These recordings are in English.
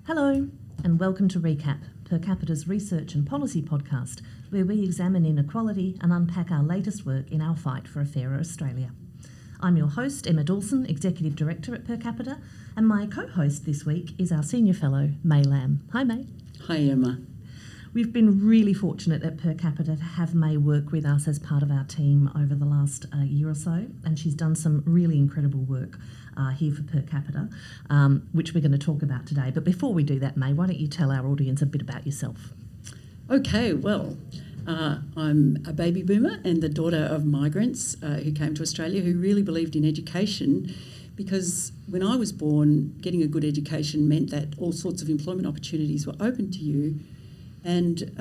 Hello, and welcome to Recap, Per Capita's research and policy podcast, where we examine inequality and unpack our latest work in our fight for a fairer Australia. I'm your host, Emma Dawson, Executive Director at Per Capita, and my co-host this week is our Senior Fellow, May Lamb. Hi, May. Hi, Emma. We've been really fortunate at Per Capita to have May work with us as part of our team over the last year or so, and she's done some really incredible work here for Per Capita, which we're going to talk about today. But before we do that, May, why don't you tell our audience a bit about yourself? Okay, well, I'm a baby boomer and the daughter of migrants who came to Australia who really believed in education, because when I was born, getting a good education meant that all sorts of employment opportunities were open to you. And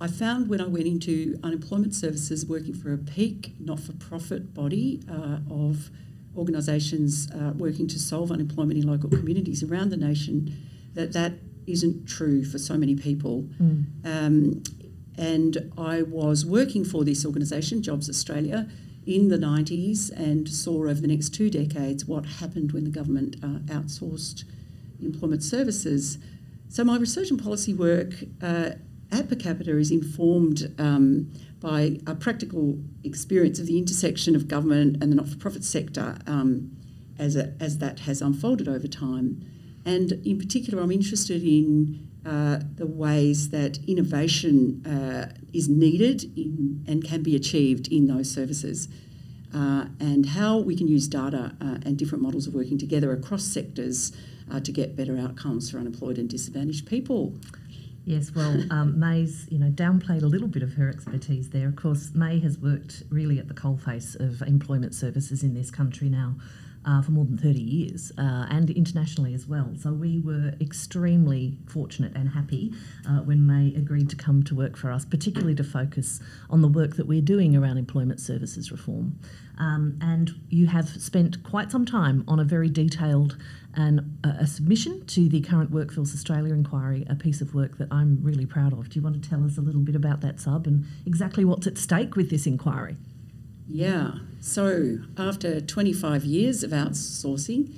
I found when I went into unemployment services, working for a peak not-for-profit body of organisations working to solve unemployment in local communities around the nation, that isn't true for so many people. And I was working for this organisation, Jobs Australia, in the 90s, and saw over the next 2 decades what happened when the government outsourced employment services. So my research and policy work at Per Capita is informed by a practical experience of the intersection of government and the not-for-profit sector as that has unfolded over time. And in particular, I'm interested in the ways that innovation is needed and can be achieved in those services, and how we can use data and different models of working together across sectors to get better outcomes for unemployed and disadvantaged people. Yes, well, May's, downplayed a little bit of her expertise there. Of course, May has worked really at the coalface of employment services in this country now for more than 30 years, and internationally as well. So we were extremely fortunate and happy when May agreed to come to work for us, particularly to focus on the work that we're doing around employment services reform. And you have spent quite some time on a very detailed and a submission to the current Workforce Australia inquiry, a piece of work that I'm really proud of. Do you want to tell us a little bit about that sub and exactly what's at stake with this inquiry? Yeah, so after 25 years of outsourcing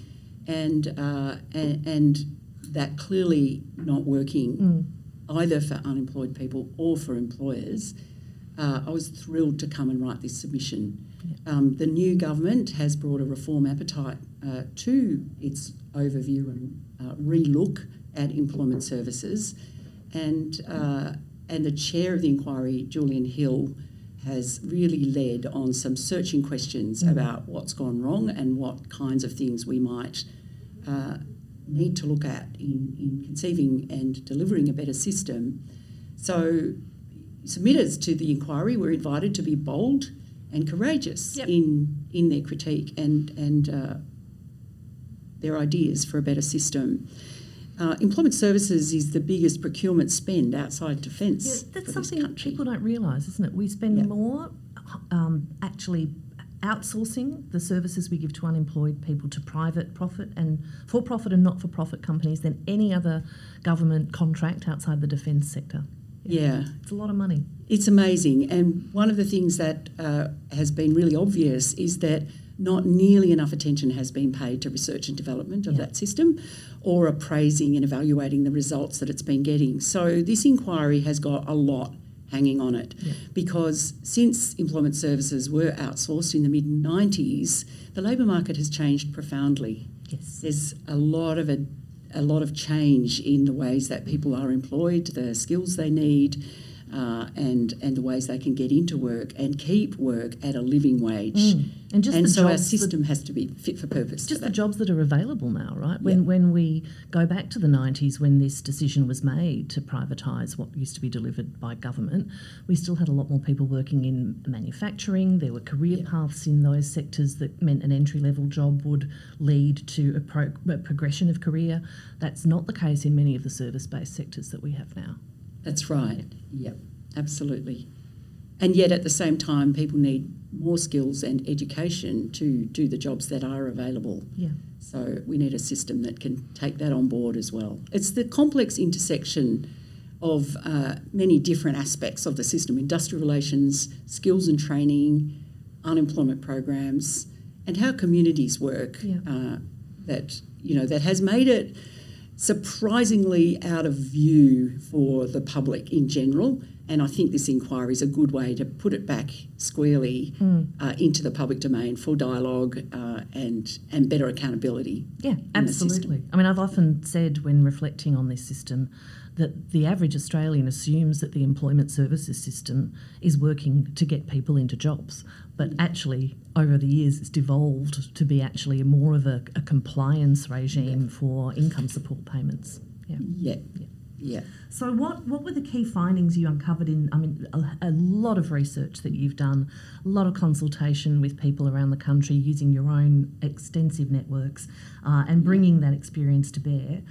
and that clearly not working either for unemployed people or for employers, I was thrilled to come and write this submission. The new government has brought a reform appetite to its overview and re-look at employment services, and the chair of the inquiry, Julian Hill, has really led on some searching questions about what's gone wrong and what kinds of things we might need to look at in conceiving and delivering a better system. So submitters to the inquiry were invited to be bold and courageous in their critique and their ideas for a better system. Employment services is the biggest procurement spend outside defence. Yeah, that's something people don't realise, isn't it? We spend more actually outsourcing the services we give to unemployed people to private profit and for-profit and not-for-profit companies than any other government contract outside the defence sector. Yeah. It's a lot of money. It's amazing. And one of the things that has been really obvious is that not nearly enough attention has been paid to research and development of that system, or appraising and evaluating the results that it's been getting. So this inquiry has got a lot hanging on it, because since employment services were outsourced in the mid-90s, the labour market has changed profoundly. Yes. There's a lot of change in the ways that people are employed, the skills they need, and the ways they can get into work and keep work at a living wage. And so our system has to be fit for purpose. Just the jobs that are available now, right? When we go back to the 90s, when this decision was made to privatise what used to be delivered by government, we still had a lot more people working in manufacturing. There were career paths in those sectors that meant an entry-level job would lead to a progression of career. That's not the case in many of the service-based sectors that we have now. That's right. Yep, absolutely. And yet at the same time, people need more skills and education to do the jobs that are available. Yeah. So we need a system that can take that on board as well. It's the complex intersection of many different aspects of the system: industrial relations, skills and training, unemployment programs, and how communities work. That has made it surprisingly out of view for the public in general. And I think this inquiry is a good way to put it back squarely into the public domain for dialogue and better accountability. Yeah, absolutely. I mean, I've often said when reflecting on this system that the average Australian assumes that the employment services system is working to get people into jobs. But actually, over the years, it's devolved to be actually more of a compliance regime for income support payments. Yeah. So what were the key findings you uncovered in, I mean, a lot of research that you've done, a lot of consultation with people around the country using your own extensive networks and bringing that experience to bear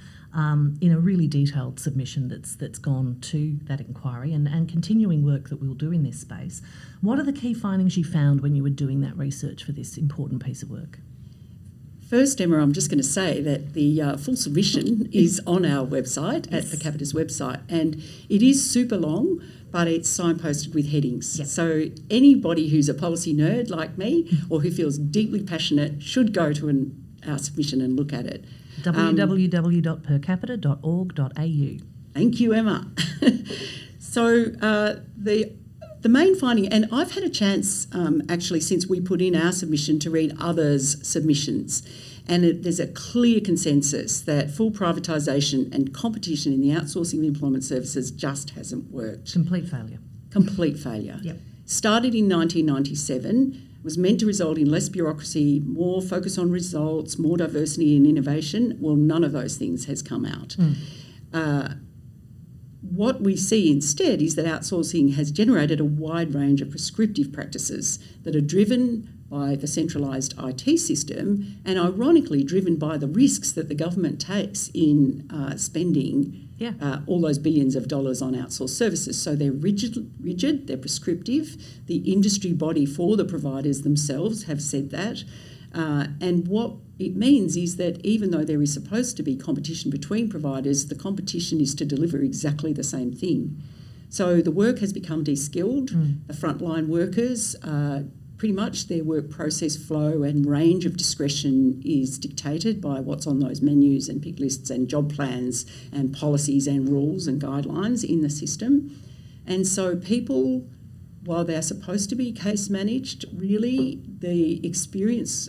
in a really detailed submission that's gone to that inquiry and continuing work that we'll do in this space. What are the key findings you found when you were doing that research for this important piece of work? First, Emma, I'm just going to say that the full submission is on our website, at Per Capita's website, and it is super long, but it's signposted with headings. Yep. So anybody who's a policy nerd like me or who feels deeply passionate should go to our submission and look at it. www.percapita.org.au. Thank you, Emma. So the main finding, and I've had a chance actually since we put in our submission to read others' submissions, and there's a clear consensus that full privatisation and competition in the outsourcing of employment services just hasn't worked. Complete failure. Complete failure. Yep. Started in 1997, was meant to result in less bureaucracy, more focus on results, more diversity and innovation. Well, none of those things has come out. What we see instead is that outsourcing has generated a wide range of prescriptive practices that are driven by the centralised IT system and ironically driven by the risks that the government takes in spending all those billions of dollars on outsourced services. So they're rigid, they're prescriptive. The industry body for the providers themselves have said that. And what it means is that even though there is supposed to be competition between providers, the competition is to deliver exactly the same thing. So the work has become de-skilled. The frontline workers, pretty much their work process flow and range of discretion is dictated by what's on those menus and pick lists and job plans and policies and rules and guidelines in the system. And so people, while they're supposed to be case managed, really the experience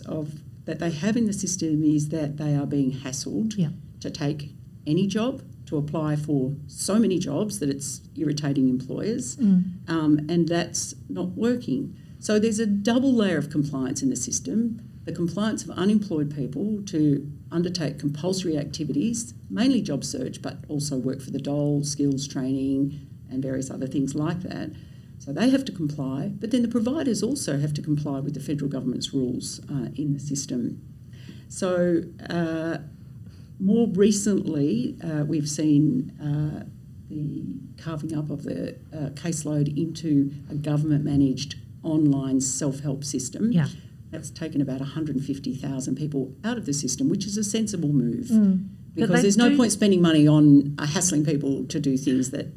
that they have in the system is that they are being hassled to take any job, to apply for so many jobs that it's irritating employers, and that's not working. So there's a double layer of compliance in the system, the compliance of unemployed people to undertake compulsory activities, mainly job search, but also work for the dole, skills training and various other things like that. So they have to comply, but then the providers also have to comply with the federal government's rules in the system. So more recently, we've seen the carving up of the caseload into a government-managed online self-help system. That's taken about 150,000 people out of the system, which is a sensible move because there's no point spending money on hassling people to do things that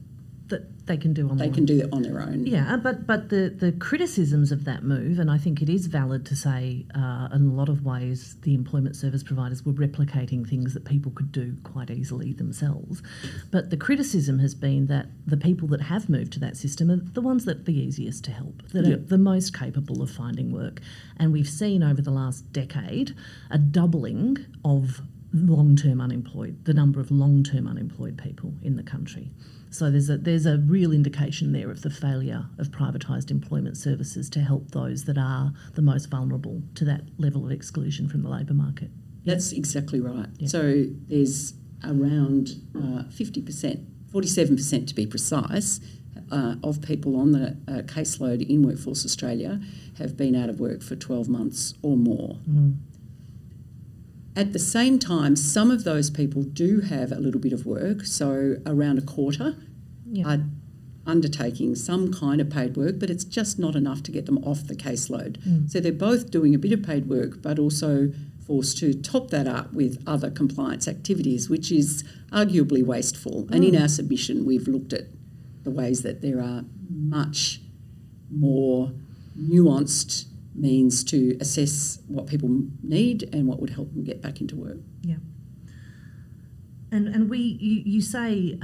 they can do on their own. They can do it on their own. Yeah, but the criticisms of that move, and I think it is valid to say in a lot of ways the employment service providers were replicating things that people could do quite easily themselves. But the criticism has been that the people that have moved to that system are the ones that are the easiest to help, that are the most capable of finding work. And we've seen over the last decade a doubling of long-term unemployed, the number of long-term unemployed people in the country. So there's a real indication there of the failure of privatised employment services to help those that are the most vulnerable to that level of exclusion from the labour market. That's exactly right. So there's around 50%, 47% to be precise, of people on the caseload in Workforce Australia have been out of work for 12 months or more. At the same time, some of those people do have a little bit of work, so around a quarter are undertaking some kind of paid work, but it's just not enough to get them off the caseload. So they're both doing a bit of paid work, but also forced to top that up with other compliance activities, which is arguably wasteful. And in our submission, we've looked at the ways that there are much more nuanced means to assess what people need and what would help them get back into work. And you say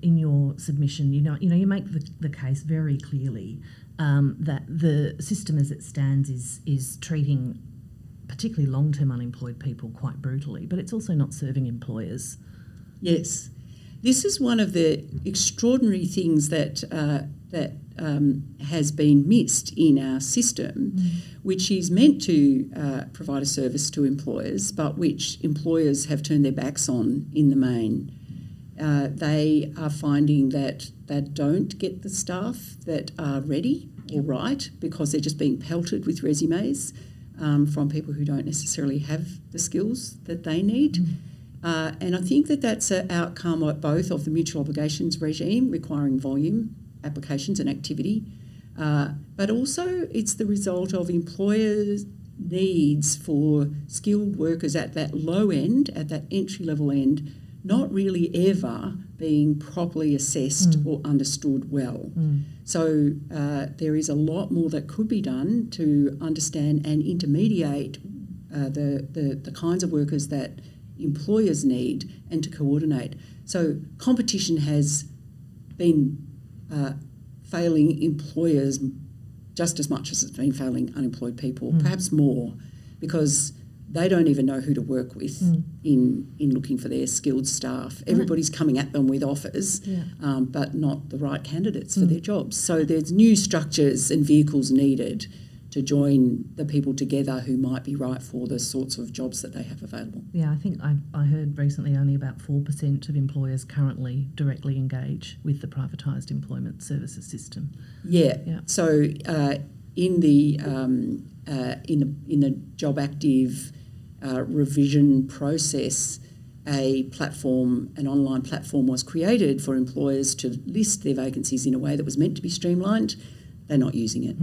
in your submission, you make the case very clearly that the system as it stands is treating particularly long-term unemployed people quite brutally, but it's also not serving employers. Yes. This is one of the extraordinary things that has been missed in our system, which is meant to provide a service to employers, but which employers have turned their backs on in the main. They are finding that they don't get the staff that are ready or right because they're just being pelted with resumes from people who don't necessarily have the skills that they need. And I think that that's an outcome of both of the mutual obligations regime requiring volume, applications and activity, but also it's the result of employers' needs for skilled workers at that low end, at that entry-level end, not really ever being properly assessed or understood well. So there is a lot more that could be done to understand and intermediate the kinds of workers that employers need and to coordinate. So competition has been failing employers just as much as it's been failing unemployed people, perhaps more, because they don't even know who to work with in looking for their skilled staff. Everybody's coming at them with offers, but not the right candidates for their jobs. So there's new structures and vehicles needed to join the people together who might be right for the sorts of jobs that they have available. Yeah, I think I heard recently only about 4% of employers currently directly engage with the privatised employment services system. Yeah. So in the Job Active revision process, an online platform was created for employers to list their vacancies in a way that was meant to be streamlined. They're not using it.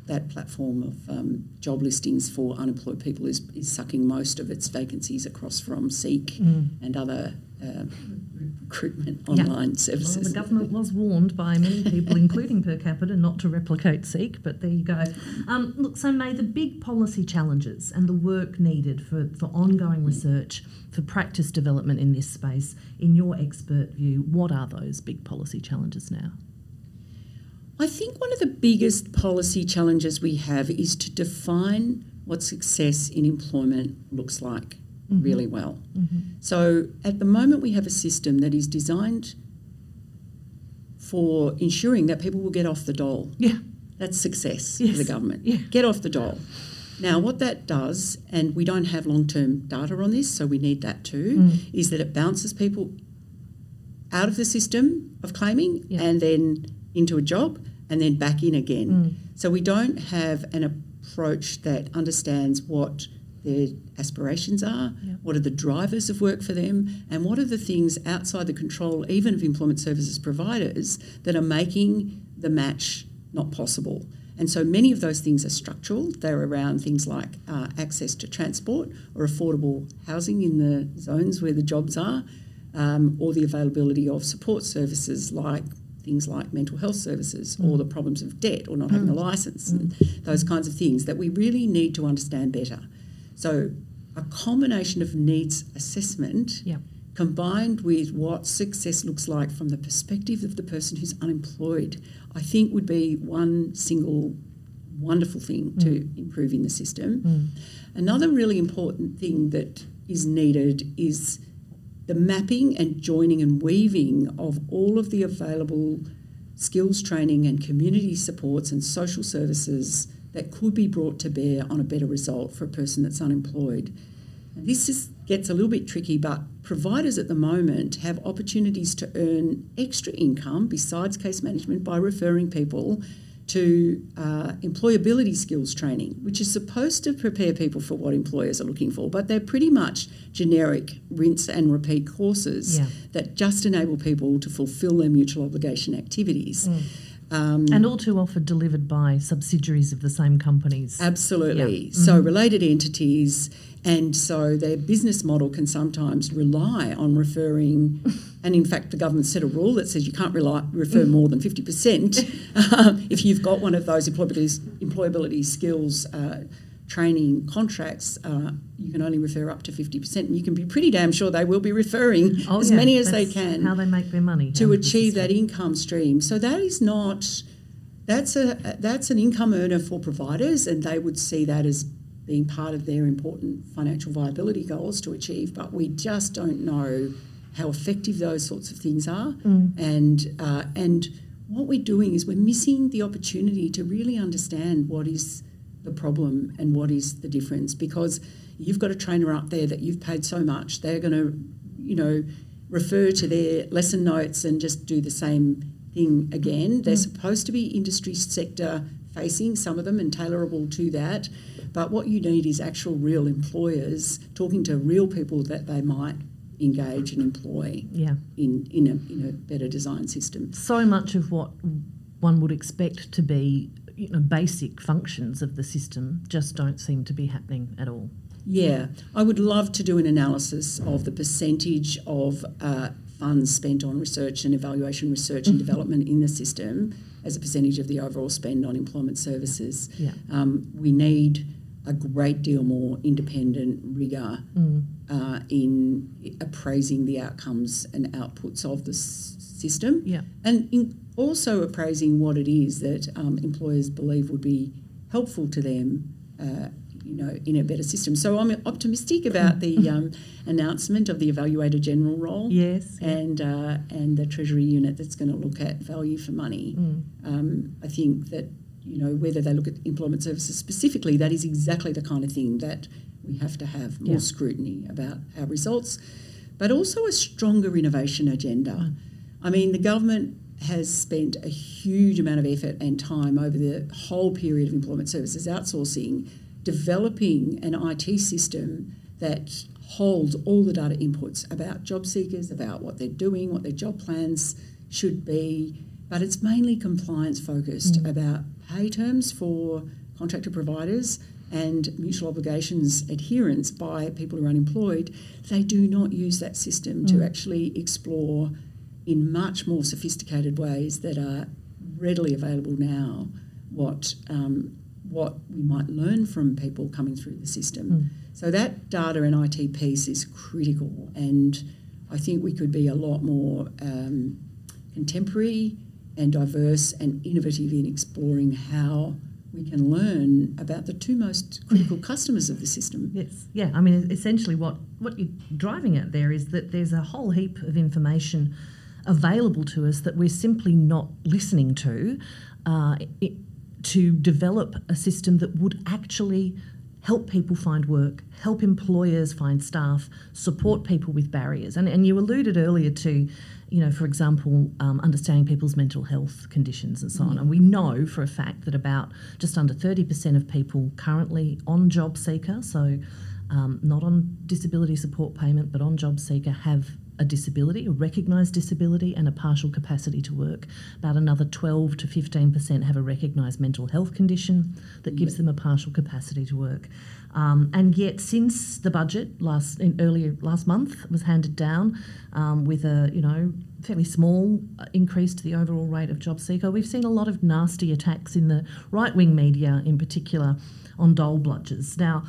That platform of job listings for unemployed people is sucking most of its vacancies across from Seek and other recruitment online services. Well, the government was warned by many people, including Per Capita, not to replicate Seek, but there you go. Look, so May, the big policy challenges and the work needed for ongoing research, for practice development in this space, in your expert view, what are those big policy challenges now? I think one of the biggest policy challenges we have is to define what success in employment looks like really well. So at the moment we have a system that is designed for ensuring that people will get off the dole. Yeah. That's success Yes. for the government. Yeah. Get off the dole. Now what that does, and we don't have long-term data on this, so we need that too, is that it bounces people out of the system of claiming and then into a job and then back in again. So we don't have an approach that understands what their aspirations are, what are the drivers of work for them, and what are the things outside the control even of employment services providers that are making the match not possible. And so many of those things are structural. They're around things like access to transport or affordable housing in the zones where the jobs are, or the availability of support services like things like mental health services or the problems of debt or not having a licence and those kinds of things that we really need to understand better. So a combination of needs assessment combined with what success looks like from the perspective of the person who's unemployed, I think would be one single wonderful thing to improve in the system. Another really important thing that is needed is the mapping and joining and weaving of all of the available skills training and community supports and social services that could be brought to bear on a better result for a person that's unemployed. And this gets a little bit tricky, but providers at the moment have opportunities to earn extra income besides case management by referring people to employability skills training, which is supposed to prepare people for what employers are looking for, but they're pretty much generic rinse and repeat courses that just enable people to fulfil their mutual obligation activities. And all too often delivered by subsidiaries of the same companies. Absolutely. So related entities, and so their business model can sometimes rely on referring, and in fact the government set a rule that says you can't refer more than 50% if you've got one of those employability skills training contracts, you can only refer up to 50%, and you can be pretty damn sure they will be referring as many as they can. How they make their money to achieve that income stream. So that is not. That's an income earner for providers, and they would see that as being part of their important financial viability goals to achieve. But we just don't know how effective those sorts of things are, and what we're doing is we're missing the opportunity to really understand what is the problem and what is the difference, because you've got a trainer up there that you've paid so much, they're going to, refer to their lesson notes and just do the same thing again. They're supposed to be industry sector facing, some of them, and tailorable to that. But what you need is actual real employers talking to real people that they might engage and employ in a better design system. So much of what one would expect to be basic functions of the system just don't seem to be happening at all. Yeah, I would love to do an analysis of the percentage of funds spent on research and evaluation, research and development in the system as a percentage of the overall spend on employment services. Yeah. We need a great deal more independent rigour in appraising the outcomes and outputs of the system, and in also appraising what it is that employers believe would be helpful to them, in a better system. So I'm optimistic about the announcement of the Evaluator General role, and the Treasury unit that's going to look at value for money. I think that whether they look at employment services specifically, that is exactly the kind of thing that we have to have more scrutiny about our results, but also a stronger innovation agenda. I mean, the government has spent a huge amount of effort and time over the whole period of employment services outsourcing, developing an IT system that holds all the data inputs about job seekers, about what they're doing, what their job plans should be, but it's mainly compliance focused about pay terms for contractor providers and mutual obligations adherence by people who are unemployed. They do not use that system to actually explore in much more sophisticated ways that are readily available now what we might learn from people coming through the system. So that data and IT piece is critical, and I think we could be a lot more contemporary and diverse and innovative in exploring how we can learn about the two most critical customers of the system. Yes, yeah. I mean, essentially what you're driving at there is that there's a whole heap of information available to us that we're simply not listening to develop a system that would actually help people find work, help employers find staff, support people with barriers. And you alluded earlier to, for example, understanding people's mental health conditions and so on. And we know for a fact that about just under 30% of people currently on jobseeker, so not on disability support payment, but on jobseeker, have a disability, a recognised disability, and a partial capacity to work. About another 12 to 15% have a recognised mental health condition that gives them a partial capacity to work. And yet, since the budget earlier last month was handed down with a fairly small increase to the overall rate of job seeker, we've seen a lot of nasty attacks in the right-wing media, in particular, on dole bludgers. Now,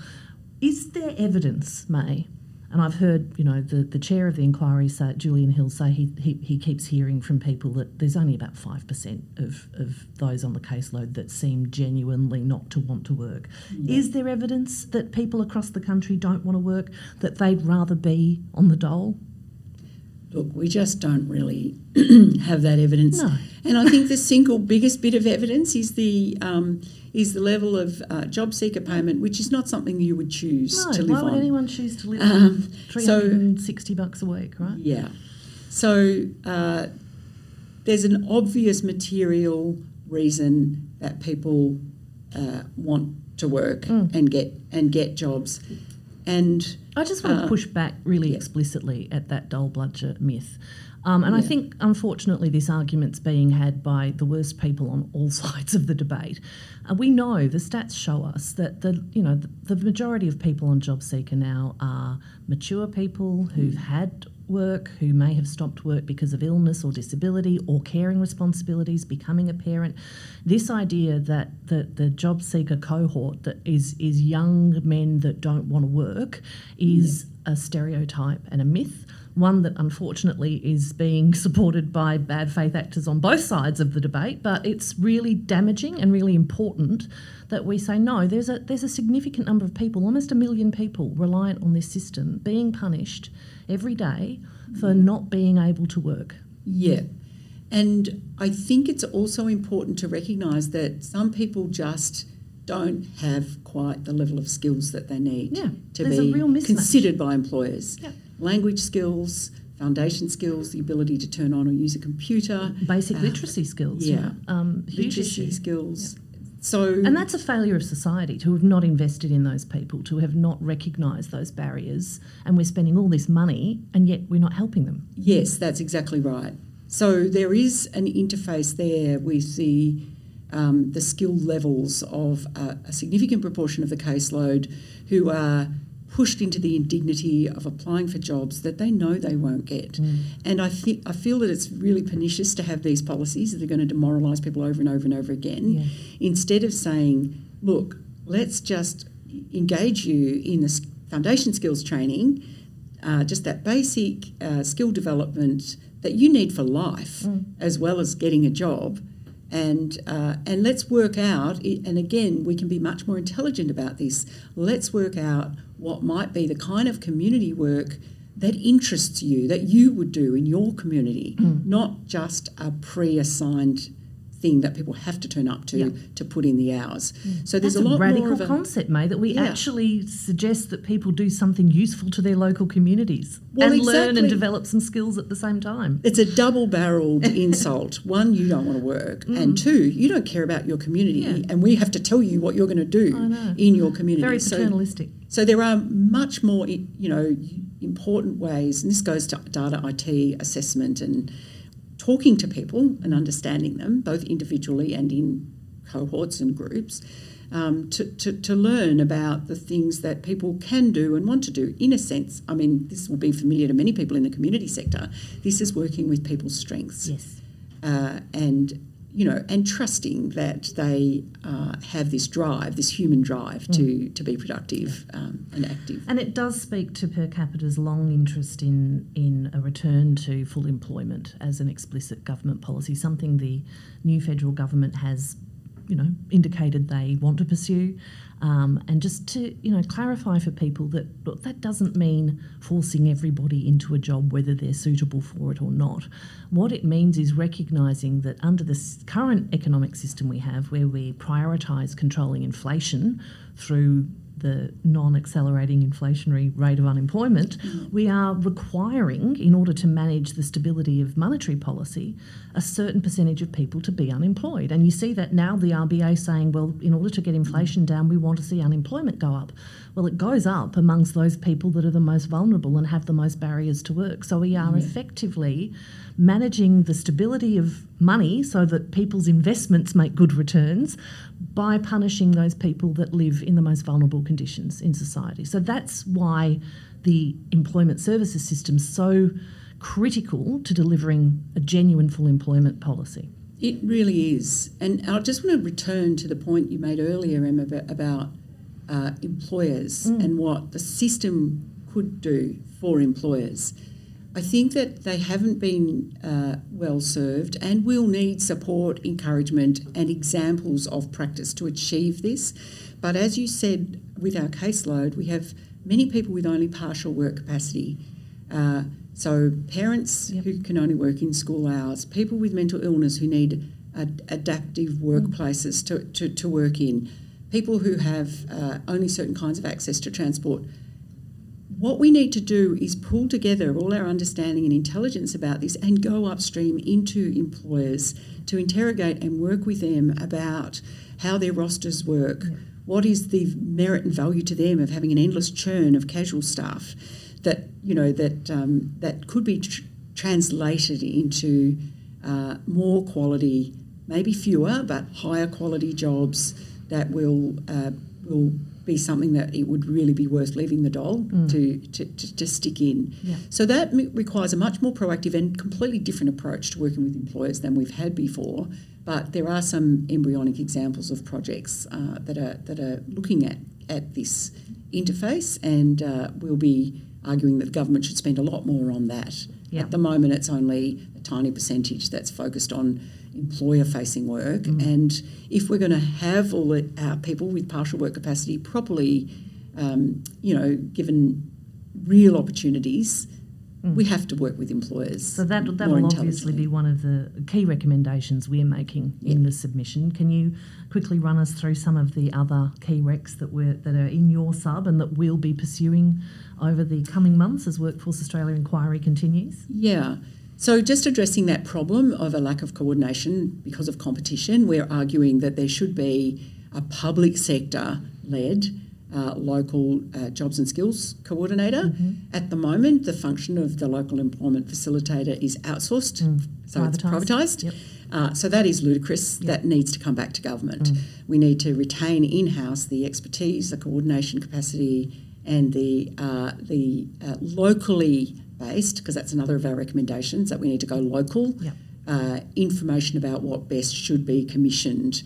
is there evidence, May? And I've heard, the chair of the inquiry, Julian Hill, say he keeps hearing from people that there's only about 5% of those on the caseload that seem genuinely not to want to work. Yeah. Is there evidence that people across the country don't want to work, that they'd rather be on the dole? Look, we just don't really have that evidence. No. And I think the single biggest bit of evidence is the level of job seeker payment, which is not something you would choose to live on. Why would anyone choose to live on $360 a week, right? Yeah. So there's an obvious material reason that people want to work and get jobs. And I just want to push back really explicitly at that dole bludger myth. I think, unfortunately, this argument's being had by the worst people on all sides of the debate. We know, the stats show us that the majority of people on JobSeeker now are mature people who've had work, who may have stopped work because of illness or disability or caring responsibilities, becoming a parent. This idea that the job seeker cohort that is young men that don't want to work is a stereotype and a myth, one that unfortunately is being supported by bad faith actors on both sides of the debate, but it's really damaging and really important that we say, no, there's a significant number of people, almost 1 million people, reliant on this system, being punished every day for not being able to work. Yeah. And I think it's also important to recognise that some people just don't have quite the level of skills that they need to be a real mismatch. Considered by employers. Yeah. Language skills, foundation skills, the ability to turn on or use a computer. Basic literacy skills. Yeah. Huge literacy issue. skills. Yeah. So, and that's a failure of society, to have not invested in those people, to have not recognised those barriers, and we're spending all this money and yet we're not helping them. Yes, that's exactly right. So there is an interface there with the skill levels of a significant proportion of the caseload who are pushed into the indignity of applying for jobs that they know they won't get. And I feel that it's really pernicious to have these policies that are going to demoralise people over and over and over again, instead of saying, look, let's just engage you in the foundation skills training, just that basic skill development that you need for life, as well as getting a job. And let's work out, and again, we can be much more intelligent about this, let's work out what might be the kind of community work that interests you, that you would do in your community, not just a pre-assigned thing that people have to turn up to put in the hours. So there's That's a lot radical more of a concept, May, that we actually suggest that people do something useful to their local communities and learn and develop some skills at the same time. It's a double-barrelled insult. One, you don't want to work, and two, you don't care about your community, and we have to tell you what you're going to do in your community. Very paternalistic. So there are much more, important ways, and this goes to data IT assessment and talking to people and understanding them, both individually and in cohorts and groups, to learn about the things that people can do and want to do. In a sense, I mean, this will be familiar to many people in the community sector. This is working with people's strengths. Yes. And trusting that they have this drive, this human drive to be productive and active. And it does speak to Per Capita's long interest in a return to full employment as an explicit government policy, something the new federal government has, indicated they want to pursue. And just to, clarify for people that, look, that doesn't mean forcing everybody into a job whether they're suitable for it or not. What it means is recognising that under the current economic system we have, where we prioritise controlling inflation through the non-accelerating inflationary rate of unemployment, we are requiring, in order to manage the stability of monetary policy, a certain percentage of people to be unemployed. And you see that now, the RBA saying, well, in order to get inflation down, we want to see unemployment go up. Well, it goes up amongst those people that are the most vulnerable and have the most barriers to work. So we are effectively managing the stability of money so that people's investments make good returns by punishing those people that live in the most vulnerable conditions in society. So that's why the employment services system is so critical to delivering a genuine full employment policy. It really is. And I just want to return to the point you made earlier, Emma, about employers and what the system could do for employers. I think that they haven't been well served and will need support, encouragement and examples of practice to achieve this. But as you said, with our caseload, we have many people with only partial work capacity. So parents who can only work in school hours, people with mental illness who need adaptive workplaces to work in, people who have only certain kinds of access to transport. What we need to do is pull together all our understanding and intelligence about this and go upstream into employers to interrogate and work with them about how their rosters work, what is the merit and value to them of having an endless churn of casual staff that could be translated into more quality, maybe fewer but higher quality jobs that will be something that it would really be worth leaving the dole to stick in. Yeah. So that requires a much more proactive and completely different approach to working with employers than we've had before. But there are some embryonic examples of projects that are looking at this interface, and we'll be arguing that the government should spend a lot more on that. Yeah. At the moment, it's only a tiny percentage that's focused on employer-facing work, and if we're going to have all our people with partial work capacity properly, given real opportunities, we have to work with employers. So that will obviously be one of the key recommendations we're making in the submission. Can you quickly run us through some of the other key recs that are in your sub and that we'll be pursuing over the coming months as Workforce Australia inquiry continues? Yeah. So just addressing that problem of a lack of coordination because of competition, we're arguing that there should be a public sector-led local jobs and skills coordinator. At the moment, the function of the local employment facilitator is outsourced, so it's privatised. Yep. So that is ludicrous. Yep. That needs to come back to government. We need to retain in-house the expertise, the coordination capacity, and the locally based, because that's another of our recommendations, that we need to go local. Yep. Information about what best should be commissioned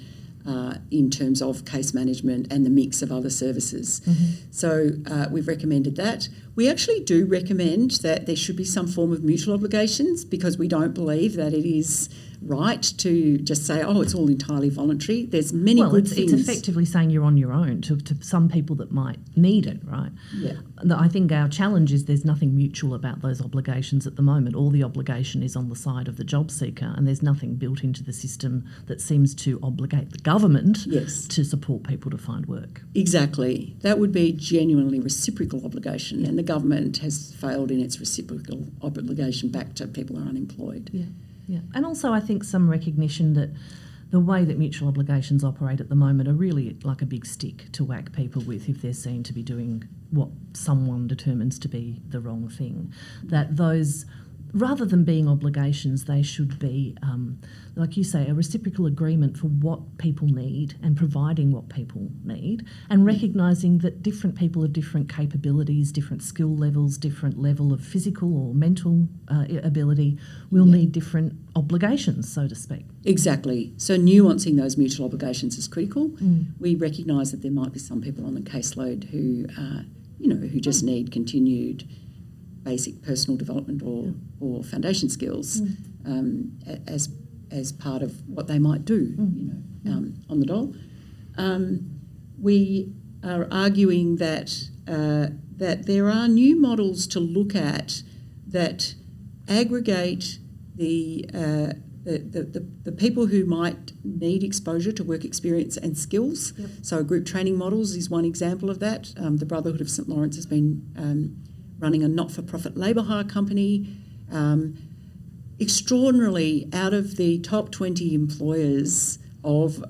in terms of case management and the mix of other services. So we've recommended that. We actually do recommend that there should be some form of mutual obligations, because we don't believe that it is right to just say, oh, it's all entirely voluntary. There's many good things. It's effectively saying you're on your own to some people that might need it, right? Yeah. I think our challenge is there's nothing mutual about those obligations at the moment. All the obligation is on the side of the job seeker, and there's nothing built into the system that seems to obligate the government to support people to find work. Exactly. That would be genuinely reciprocal obligation, and the government has failed in its reciprocal obligation back to people who are unemployed. Yeah. Yeah, and also I think some recognition that the way that mutual obligations operate at the moment are really like a big stick to whack people with if they're seen to be doing what someone determines to be the wrong thing. That those, rather than being obligations, they should be, like you say, a reciprocal agreement for what people need and providing what people need, and recognising that different people have different capabilities, different skill levels, different level of physical or mental ability will need different obligations, so to speak. Exactly. So nuancing those mutual obligations is critical. We recognise that there might be some people on the caseload who, who just need continued basic personal development or foundation skills as part of what they might do, on the dole. We are arguing that that there are new models to look at that aggregate the people who might need exposure to work experience and skills. Yep. So group training models is one example of that. The Brotherhood of St Lawrence has been running a not-for-profit labour hire company. Extraordinarily, out of the top 20 employers of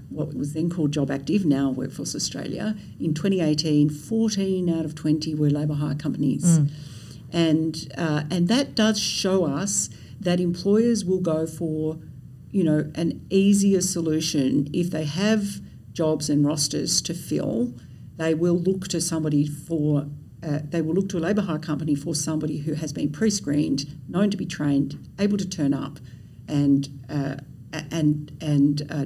what was then called Job Active, now Workforce Australia, in 2018, 14 out of 20 were labour hire companies. And that does show us that employers will go for, an easier solution if they have jobs and rosters to fill. They will look to somebody for. They will look to a labour hire company for somebody who has been pre-screened, known to be trained, able to turn up, and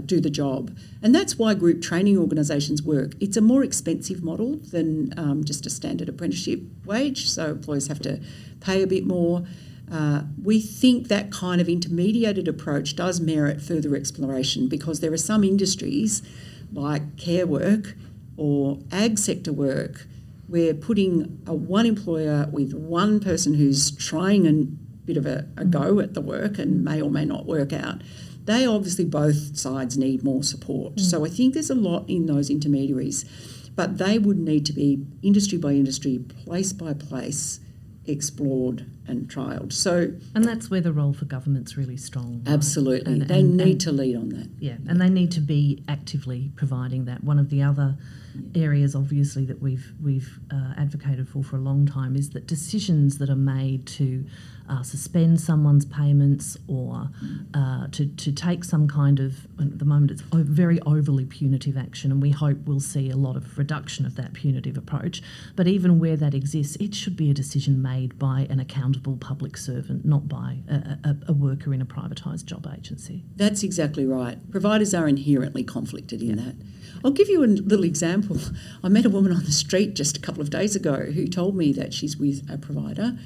do the job. And that's why group training organisations work. It's a more expensive model than just a standard apprenticeship wage, so employers have to pay a bit more. We think that kind of intermediated approach does merit further exploration, because there are some industries like care work or ag sector work where putting one employer with one person who's trying a bit of a go at the work and may or may not work out, they obviously both sides need more support. So I think there's a lot in those intermediaries, but they would need to be industry by industry, place by place, explored and trialled. And that's where the role for government's really strong. Right? Absolutely. And they need to lead on that. Yeah, and they need to be actively providing that. One of the other areas, obviously, that we've advocated for a long time is that decisions that are made to suspend someone's payments or to take some kind of, at the moment it's very overly punitive action, and we hope we'll see a lot of reduction of that punitive approach. But even where that exists, it should be a decision made by an accountable public servant, not by a worker in a privatised job agency. That's exactly right. Providers are inherently conflicted in that. I'll give you a little example. I met a woman on the street just a couple of days ago who told me that she's with a provider,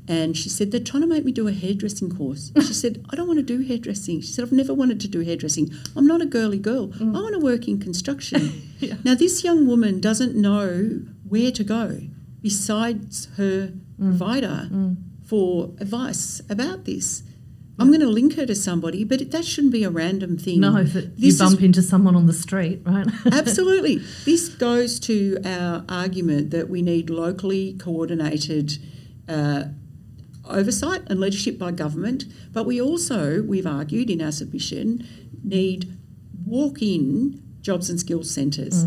and she said, they're trying to make me do a hairdressing course. She said, I don't want to do hairdressing. She said, I've never wanted to do hairdressing. I'm not a girly girl. I want to work in construction. Now, this young woman doesn't know where to go besides her provider for advice about this. I'm going to link her to somebody, but that shouldn't be a random thing. No, that you bump into someone on the street, right? Absolutely. This goes to our argument that we need locally coordinated oversight and leadership by government, but we also, we've argued in our submission, need walk-in jobs and skills centres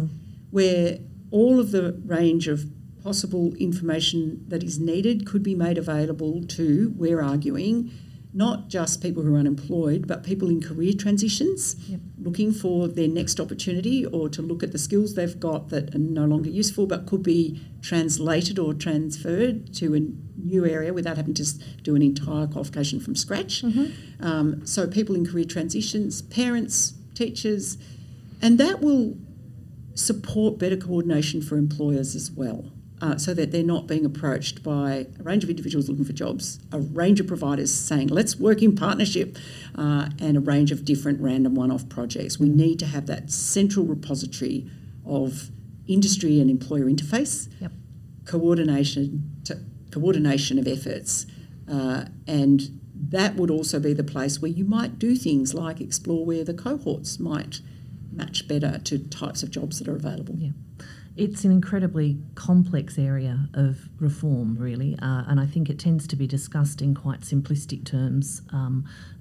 where all of the range of possible information that is needed could be made available to, we're arguing, not just people who are unemployed, but people in career transitions looking for their next opportunity, or to look at the skills they've got that are no longer useful but could be translated or transferred to a new area without having to do an entire qualification from scratch. So people in career transitions, parents, teachers, and that will support better coordination for employers as well. So that they're not being approached by a range of individuals looking for jobs, a range of providers saying, let's work in partnership, and a range of different random one-off projects. We need to have that central repository of industry and employer interface, coordination of efforts, and that would also be the place where you might do things like explore where the cohorts might match better to types of jobs that are available. It's an incredibly complex area of reform, really, and I think it tends to be discussed in quite simplistic terms.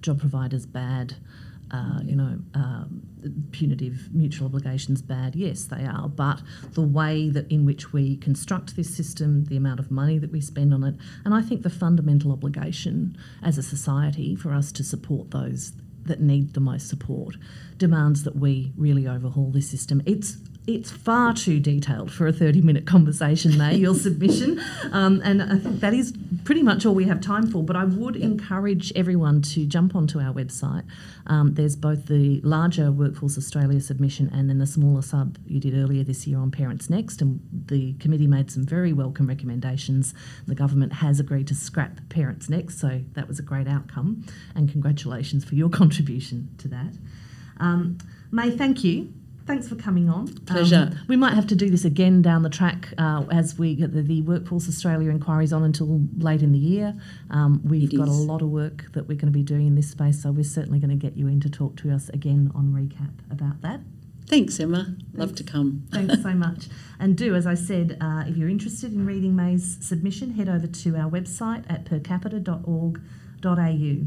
Job providers bad, punitive mutual obligations bad. Yes, they are, but the way that in which we construct this system, the amount of money that we spend on it, and I think the fundamental obligation as a society for us to support those that need the most support demands that we really overhaul this system. It's far too detailed for a 30-minute conversation, May, your submission, and I think that is pretty much all we have time for, but I would encourage everyone to jump onto our website. There's both the larger Workforce Australia submission and then the smaller sub you did earlier this year on Parents Next, and the committee made some very welcome recommendations. The government has agreed to scrap Parents Next, so that was a great outcome, and congratulations for your contribution to that. May, thank you. Thanks for coming on. Pleasure. We might have to do this again down the track as we get the Workforce Australia inquiries on until late in the year. We've got a lot of work that we're going to be doing in this space, so we're certainly going to get you in to talk to us again on Recap about that. Thanks, Emma. Love to come. Thanks so much. And do, as I said, if you're interested in reading May's submission, head over to our website at percapita.org.au.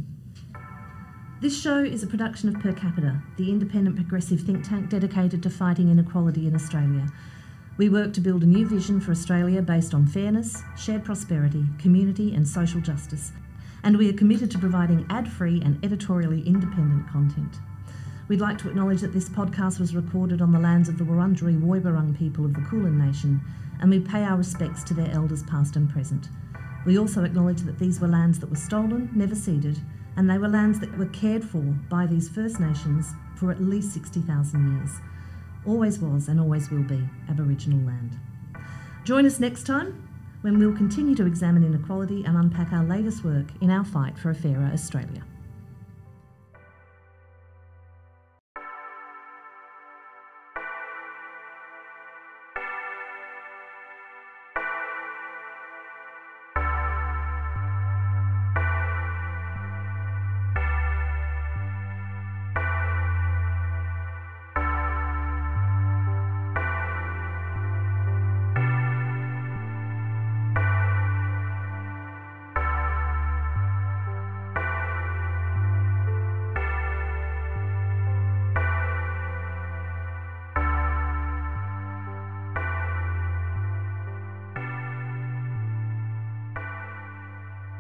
This show is a production of Per Capita, the independent progressive think tank dedicated to fighting inequality in Australia. We work to build a new vision for Australia based on fairness, shared prosperity, community and social justice. And we are committed to providing ad-free and editorially independent content. We'd like to acknowledge that this podcast was recorded on the lands of the Wurundjeri Woiwurrung people of the Kulin Nation, and we pay our respects to their elders past and present. We also acknowledge that these were lands that were stolen, never ceded, and they were lands that were cared for by these First Nations for at least 60,000 years. Always was and always will be Aboriginal land. Join us next time when we'll continue to examine inequality and unpack our latest work in our fight for a fairer Australia.